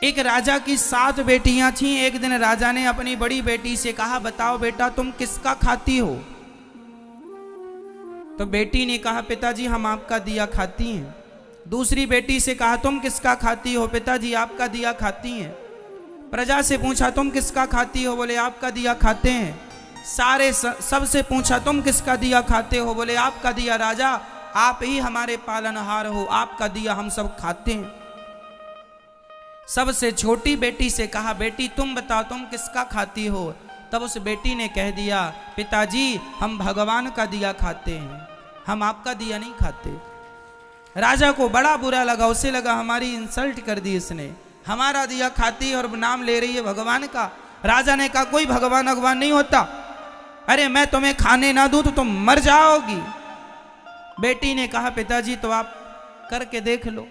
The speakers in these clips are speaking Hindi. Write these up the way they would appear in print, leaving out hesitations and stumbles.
एक राजा की 7 बेटियां थीं। एक दिन राजा ने अपनी बड़ी बेटी से कहा, बताओ बेटा तुम किसका खाती हो? तो बेटी ने कहा, पिताजी हम आपका दिया खाती हैं। दूसरी बेटी से कहा, तुम किसका खाती हो? पिताजी आपका दिया खाती हैं। प्रजा से पूछा, तुम किसका खाती हो? बोले आपका दिया खाते हैं। सारे सबसे पूछा, तुम किसका दिया खाते हो? बोले आपका दिया। राजा आप ही हमारे पालनहार हो, आपका दिया हम सब खाते हैं। सबसे छोटी बेटी से कहा, बेटी तुम बताओ तुम किसका खाती हो? तब उस बेटी ने कह दिया, पिताजी हम भगवान का दिया खाते हैं, हम आपका दिया नहीं खाते। राजा को बड़ा बुरा लगा, उसे लगा हमारी इंसल्ट कर दी इसने, हमारा दिया खाती और नाम ले रही है भगवान का। राजा ने कहा, कोई भगवान भगवान नहीं होता, अरे मैं तुम्हें खाने ना दूं तो तुम मर जाओगी। बेटी ने कहा, पिताजी तो आप करके देख लो।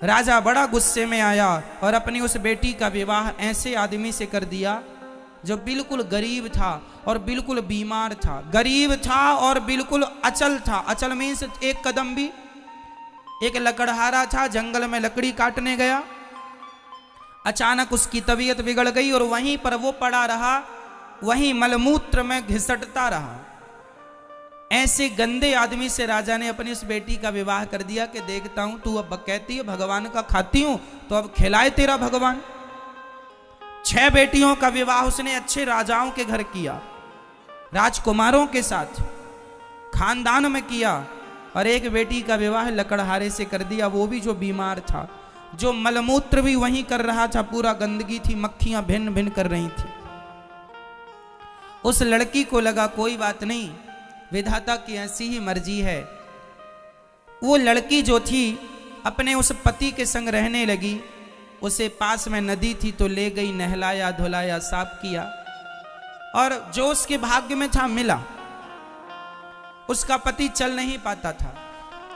राजा बड़ा गुस्से में आया और अपनी उस बेटी का विवाह ऐसे आदमी से कर दिया जो बिल्कुल गरीब था और बिल्कुल बीमार था। गरीब था और बिल्कुल अचल था। अचल मीन्स एक कदम भी। एक लकड़हारा था, जंगल में लकड़ी काटने गया, अचानक उसकी तबीयत बिगड़ गई और वहीं पर वो पड़ा रहा, वहीं मलमूत्र में घिसटता रहा। ऐसे गंदे आदमी से राजा ने अपनी उस बेटी का विवाह कर दिया कि देखता हूं तू अब कहती है भगवान का खाती हूं तो अब खिलाए तेरा भगवान। 6 बेटियों का विवाह उसने अच्छे राजाओं के घर किया, राजकुमारों के साथ खानदान में किया, और एक बेटी का विवाह लकड़हारे से कर दिया, वो भी जो बीमार था, जो मलमूत्र भी वहीं कर रहा था, पूरा गंदगी थी, मक्खियां भिन्न भिन्न कर रही थी। उस लड़की को लगा कोई बात नहीं, विधाता की ऐसी ही मर्जी है। वो लड़की जो थी अपने उस पति के संग रहने लगी। उसे पास में नदी थी तो ले गई, नहलाया धुलाया साफ किया, और जो उसके भाग्य में था मिला। उसका पति चल नहीं पाता था,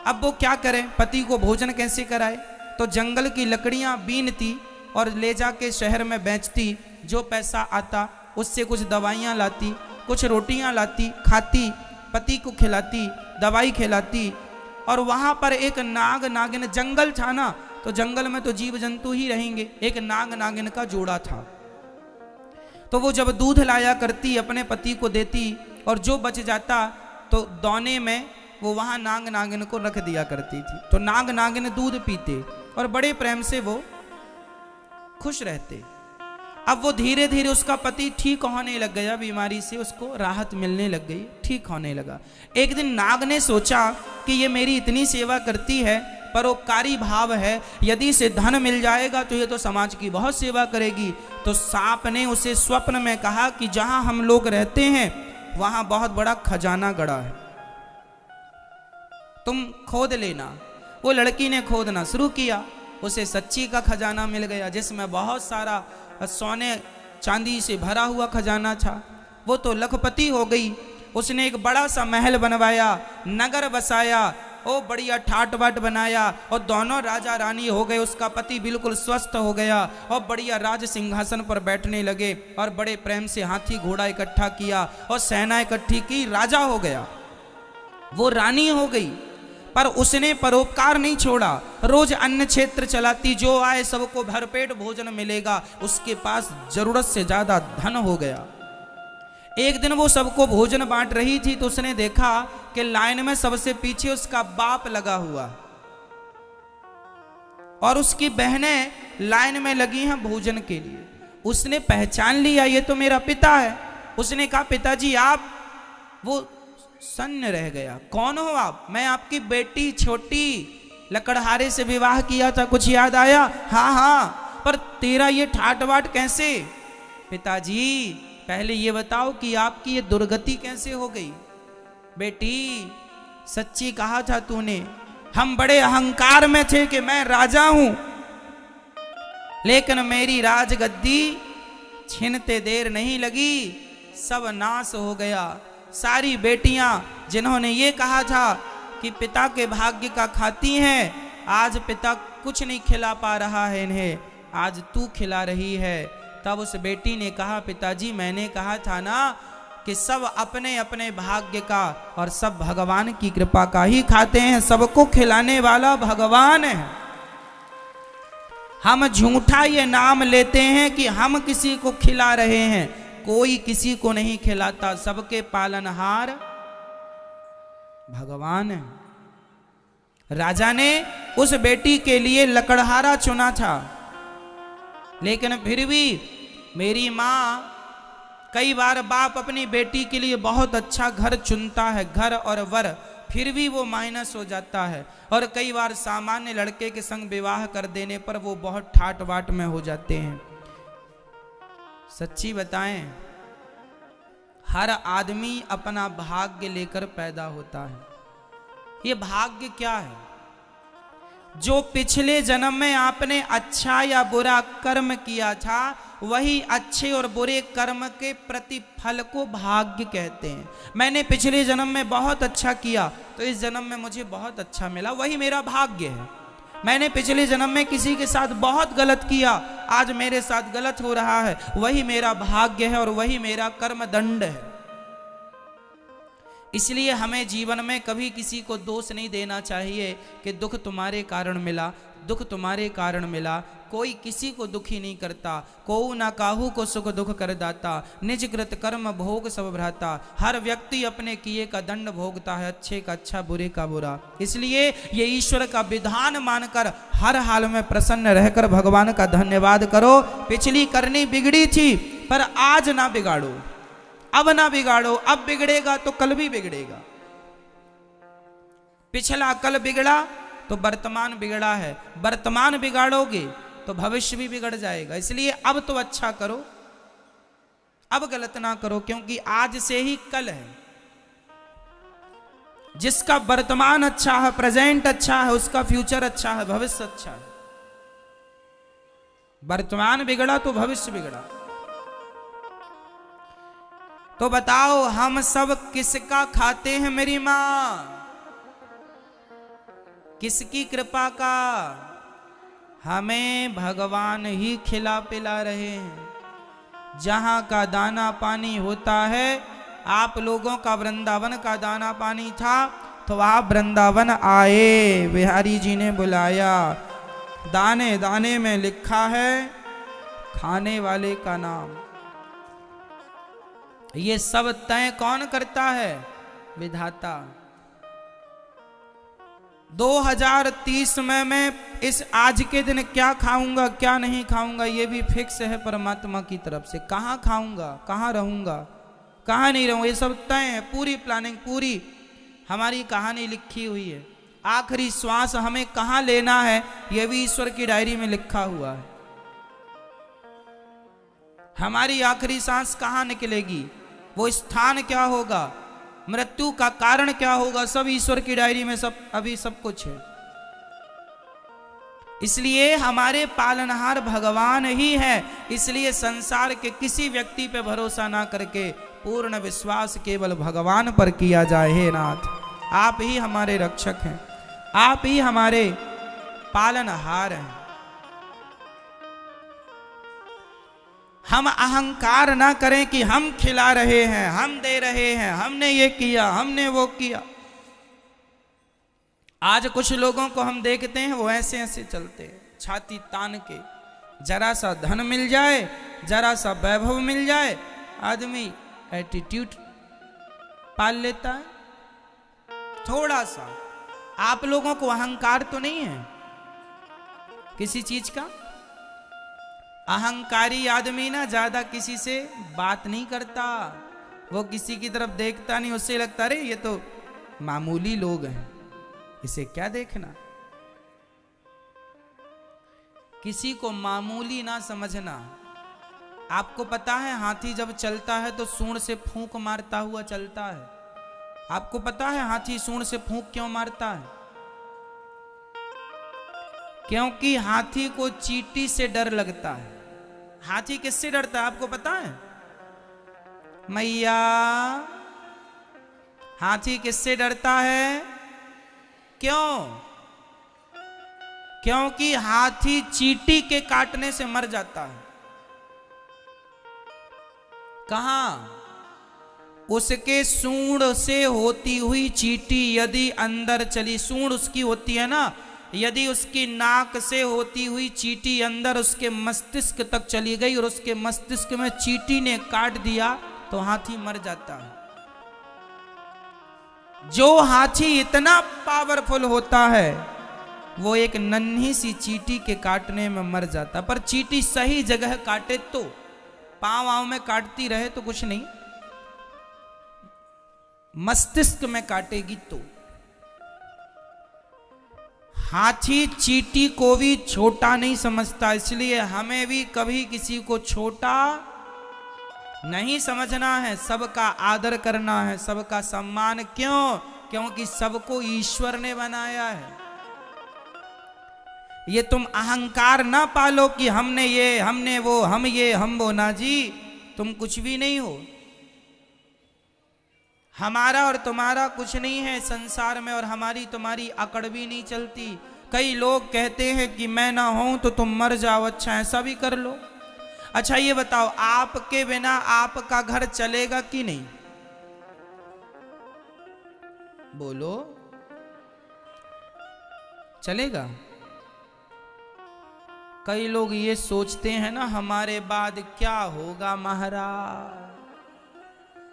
अब वो क्या करे, पति को भोजन कैसे कराए? तो जंगल की लकड़ियां बीनती और ले जाके शहर में बेचती, जो पैसा आता उससे कुछ दवाइयां लाती, कुछ रोटियां लाती, खाती, पति को खिलाती, दवाई खिलाती। और वहां पर एक नाग नागिन, जंगल था ना तो जंगल में तो जीव जंतु ही रहेंगे, एक नाग नागिन का जोड़ा था। तो वो जब दूध लाया करती अपने पति को देती, और जो बच जाता तो दौने में वो वहां नाग नागिन को रख दिया करती थी। तो नाग नागिन दूध पीते और बड़े प्रेम से वो खुश रहते। अब वो धीरे धीरे उसका पति ठीक होने लग गया, बीमारी से उसको राहत मिलने लग गई, ठीक होने लगा। एक दिन नाग ने सोचा कि ये मेरी इतनी सेवा करती है, परोपकारी भाव है, यदि इसे धन मिल जाएगा तो ये तो समाज की बहुत सेवा करेगी। तो सांप ने उसे स्वप्न में कहा कि जहां हम लोग रहते हैं वहां बहुत बड़ा खजाना गड़ा है, तुम खोद लेना। वो लड़की ने खोदना शुरू किया, उसे सच्ची का खजाना मिल गया, जिसमें बहुत सारा सोने चांदी से भरा हुआ खजाना था। वो तो लखपति हो गई। उसने एक बड़ा सा महल बनवाया, नगर बसाया, ओ बढ़िया ठाट बाट बनाया, और दोनों राजा रानी हो गए। उसका पति बिल्कुल स्वस्थ हो गया और बढ़िया राज सिंहासन पर बैठने लगे, और बड़े प्रेम से हाथी घोड़ा इकट्ठा किया और सेना इकट्ठी की, राजा हो गया। वो रानी हो गई, पर उसने परोपकार नहीं छोड़ा। रोज अन्न क्षेत्र चलाती, जो आए सबको भरपेट भोजन मिलेगा, उसके पास जरूरत से ज्यादा धन हो गया। एक दिन वो सबको भोजन बांट रही थी तो उसने देखा कि लाइन में सबसे पीछे उसका बाप लगा हुआ और उसकी बहनें लाइन में लगी हैं भोजन के लिए। उसने पहचान लिया ये तो मेरा पिता है। उसने कहा, पिताजी आप? वो सन्न रह गया, कौन हो आप? मैं आपकी बेटी छोटी, लकड़हारे से विवाह किया था, कुछ याद आया? हाँ हाँ, पर तेरा ये ठाट बाट कैसे? पिताजी पहले ये बताओ कि आपकी ये दुर्गति कैसे हो गई? बेटी सच्ची कहा था तूने, हम बड़े अहंकार में थे कि मैं राजा हूं, लेकिन मेरी राजगद्दी छीनते देर नहीं लगी, सब नाश हो गया। सारी बेटियां जिन्होंने ये कहा था कि पिता के भाग्य का खाती हैं, आज पिता कुछ नहीं खिला पा रहा है इन्हें, आज तू खिला रही है। तब उस बेटी ने कहा, पिताजी मैंने कहा था ना कि सब अपने अपने भाग्य का और सब भगवान की कृपा का ही खाते हैं, सबको खिलाने वाला भगवान है। हम झूठा ये नाम लेते हैं कि हम किसी को खिला रहे हैं, कोई किसी को नहीं खिलाता, सबके पालनहार भगवान है। राजा ने उस बेटी के लिए लकड़हारा चुना था, लेकिन फिर भी मेरी माँ, कई बार बाप अपनी बेटी के लिए बहुत अच्छा घर चुनता है, घर और वर, फिर भी वो माइनस हो जाता है। और कई बार सामान्य लड़के के संग विवाह कर देने पर वो बहुत ठाट बाट में हो जाते हैं। सच्ची बताएं, हर आदमी अपना भाग्य लेकर पैदा होता है। ये भाग्य क्या है? जो पिछले जन्म में आपने अच्छा या बुरा कर्म किया था, वही अच्छे और बुरे कर्म के प्रतिफल को भाग्य कहते हैं। मैंने पिछले जन्म में बहुत अच्छा किया तो इस जन्म में मुझे बहुत अच्छा मिला, वही मेरा भाग्य है। मैंने पिछले जन्म में किसी के साथ बहुत गलत किया, आज मेरे साथ गलत हो रहा है, वही मेरा भाग्य है और वही मेरा कर्म दंड है। इसलिए हमें जीवन में कभी किसी को दोष नहीं देना चाहिए कि दुख तुम्हारे कारण मिला, दुख तुम्हारे कारण मिला। कोई किसी को दुखी नहीं करता, कोऊ ना काहू को सुख दुख कर दाता, निज कृत कर्म भोग सब भ्राता। हर व्यक्ति अपने किए का दंड भोगता है, अच्छे का अच्छा, बुरे का बुरा। इसलिए ये ईश्वर का विधान मानकर हर हाल में प्रसन्न रहकर भगवान का धन्यवाद करो। पिछली करनी बिगड़ी थी पर आज ना बिगाड़ो, अब ना बिगाड़ो, अब बिगड़ेगा तो कल भी बिगड़ेगा। पिछला कल बिगड़ा तो वर्तमान बिगड़ा है, वर्तमान बिगाड़ोगे तो भविष्य भी बिगड़ जाएगा। इसलिए अब तो अच्छा करो, अब गलत ना करो, क्योंकि आज से ही कल है। जिसका वर्तमान अच्छा है, प्रेजेंट अच्छा है, उसका फ्यूचर अच्छा है, भविष्य अच्छा है। वर्तमान बिगड़ा तो भविष्य बिगड़ा। तो बताओ हम सब किसका खाते हैं मेरी मां? किसकी कृपा का? हमें भगवान ही खिला पिला रहे हैं। जहां का दाना पानी होता है, आप लोगों का वृंदावन का दाना पानी था तो आप वृंदावन आए, बिहारी जी ने बुलाया। दाने दाने में लिखा है खाने वाले का नाम। ये सब तय कौन करता है? विधाता। 2030 में मैं इस आज के दिन क्या खाऊंगा क्या नहीं खाऊंगा, ये भी फिक्स है परमात्मा की तरफ से। कहाँ खाऊंगा, कहाँ रहूंगा, कहाँ नहीं रहूंगा, ये सब तय है। पूरी प्लानिंग, पूरी हमारी कहानी लिखी हुई है। आखिरी श्वास हमें कहाँ लेना है, यह भी ईश्वर की डायरी में लिखा हुआ है। हमारी आखिरी सांस कहाँ निकलेगी, वो स्थान क्या होगा, मृत्यु का कारण क्या होगा, सब ईश्वर की डायरी में सब अभी सब कुछ है। इसलिए हमारे पालनहार भगवान ही है। इसलिए संसार के किसी व्यक्ति पे भरोसा ना करके पूर्ण विश्वास केवल भगवान पर किया जाए। हे नाथ, आप ही हमारे रक्षक हैं, आप ही हमारे पालनहार हैं। हम अहंकार ना करें कि हम खिला रहे हैं, हम दे रहे हैं, हमने ये किया, हमने वो किया। आज कुछ लोगों को हम देखते हैं वो ऐसे ऐसे चलते हैं, छाती तान के। जरा सा धन मिल जाए, जरा सा वैभव मिल जाए, आदमी एटीट्यूड पाल लेता है। थोड़ा सा आप लोगों को अहंकार तो नहीं है किसी चीज का? अहंकारी आदमी ना ज्यादा किसी से बात नहीं करता, वो किसी की तरफ देखता नहीं, उससे लगता अरे ये तो मामूली लोग हैं, इसे क्या देखना। किसी को मामूली ना समझना। आपको पता है हाथी जब चलता है तो सूंड से फूंक मारता हुआ चलता है। आपको पता है हाथी सूंड से फूंक क्यों मारता है? क्योंकि हाथी को चींटी से डर लगता है। हाथी किससे डरता है आपको पता है? मैया, हाथी किससे डरता है? क्यों? क्योंकि हाथी चींटी के काटने से मर जाता है। कहां? उसके सूंड से होती हुई चींटी यदि अंदर चली, सूंड उसकी होती है ना, यदि उसकी नाक से होती हुई चींटी अंदर उसके मस्तिष्क तक चली गई और उसके मस्तिष्क में चींटी ने काट दिया तो हाथी मर जाता है। जो हाथी इतना पावरफुल होता है वो एक नन्ही सी चींटी के काटने में मर जाता। पर चींटी सही जगह काटे तो, पांव में काटती रहे तो कुछ नहीं, मस्तिष्क में काटेगी तो। हाथी चींटी को भी छोटा नहीं समझता, इसलिए हमें भी कभी किसी को छोटा नहीं समझना है, सबका आदर करना है, सबका सम्मान। क्यों? क्योंकि सबको ईश्वर ने बनाया है। ये तुम अहंकार ना पालो कि हमने ये, हमने वो, हम ये, हम वो। ना जी, तुम कुछ भी नहीं हो। हमारा और तुम्हारा कुछ नहीं है संसार में, और हमारी तुम्हारी अकड़ भी नहीं चलती। कई लोग कहते हैं कि मैं ना हूं तो तुम मर जाओ। अच्छा, ऐसा भी कर लो। अच्छा ये बताओ, आपके बिना आपका घर चलेगा कि नहीं? बोलो, चलेगा? कई लोग ये सोचते हैं ना, हमारे बाद क्या होगा महाराज,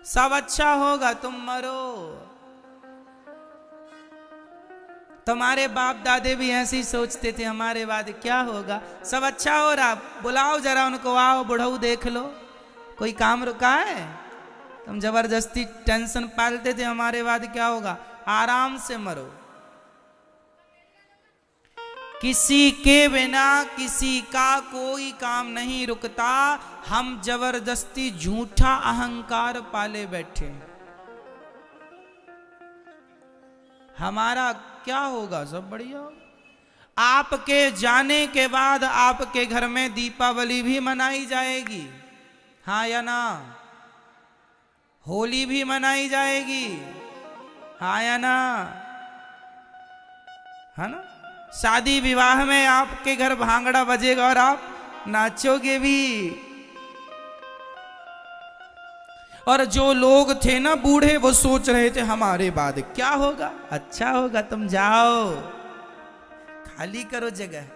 सब अच्छा होगा, तुम मरो। तुम्हारे बाप दादे भी ऐसे ही सोचते थे, हमारे बाद क्या होगा, सब अच्छा हो रहा, बुलाओ जरा उनको, आओ बुढ़ऊ देख लो, कोई काम रुका है? तुम जबरदस्ती टेंशन पालते थे, हमारे बाद क्या होगा, आराम से मरो। किसी के बिना किसी का कोई काम नहीं रुकता। हम जबरदस्ती झूठा अहंकार पाले बैठे। हमारा क्या होगा, सब बढ़िया होगा। आपके जाने के बाद आपके घर में दीपावली भी मनाई जाएगी, हाँ या ना? होली भी मनाई जाएगी, हाँ या ना? है ना? शादी विवाह में आपके घर भांगड़ा बजेगा और आप नाचोगे भी। और जो लोग थे ना बूढ़े, वो सोच रहे थे हमारे बाद क्या होगा, अच्छा होगा, तुम जाओ खाली करो जगह।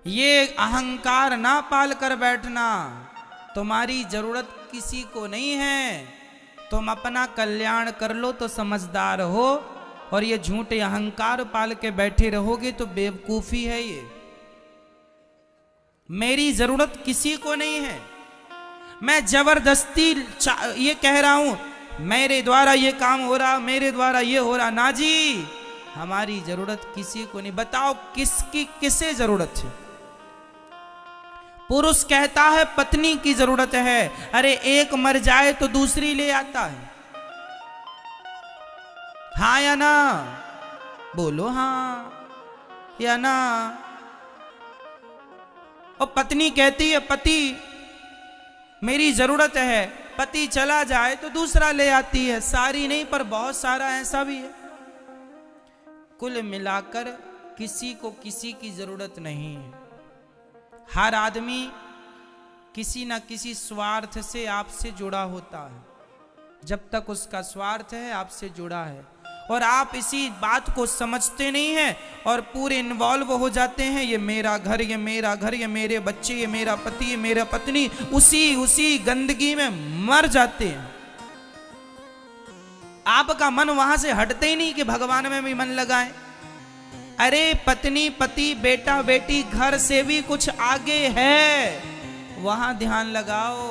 ये अहंकार ना पाल कर बैठना, तुम्हारी जरूरत किसी को नहीं है। तुम अपना कल्याण कर लो तो समझदार हो, और ये झूठे अहंकार पाल के बैठे रहोगे तो बेवकूफी है। ये मेरी जरूरत किसी को नहीं है। मैं जबरदस्ती ये कह रहा हूं मेरे द्वारा ये काम हो रहा, मेरे द्वारा ये हो रहा, ना जी, हमारी जरूरत किसी को नहीं। बताओ किसकी किसे जरूरत है? पुरुष कहता है पत्नी की जरूरत है, अरे एक मर जाए तो दूसरी ले आता है, हाँ या ना? बोलो हाँ या ना? और पत्नी कहती है पति मेरी जरूरत है, पति चला जाए तो दूसरा ले आती है। सारी नहीं पर बहुत सारा ऐसा भी है। कुल मिलाकर किसी को किसी की जरूरत नहीं है। हर आदमी किसी न किसी स्वार्थ से आपसे जुड़ा होता है। जब तक उसका स्वार्थ है आपसे जुड़ा है, और आप इसी बात को समझते नहीं हैं और पूरे इन्वॉल्व हो जाते हैं। ये मेरा घर, ये मेरा घर, ये मेरे बच्चे, ये मेरा पति, ये मेरा पत्नी, उसी गंदगी में मर जाते हैं। आपका मन वहां से हटते ही नहीं कि भगवान में भी मन लगाएं। अरे पत्नी पति, बेटा बेटी, घर से भी कुछ आगे है, वहां ध्यान लगाओ।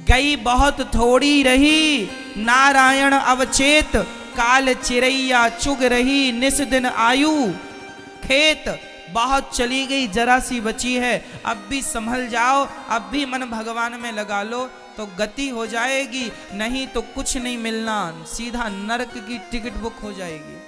गई बहुत थोड़ी रही, नारायण अवचेत, काल चिरैया चुग रही, निस दिन आयु खेत। बहुत चली गई, जरा सी बची है, अब भी संभल जाओ, अब भी मन भगवान में लगा लो तो गति हो जाएगी, नहीं तो कुछ नहीं मिलना, सीधा नरक की टिकट बुक हो जाएगी।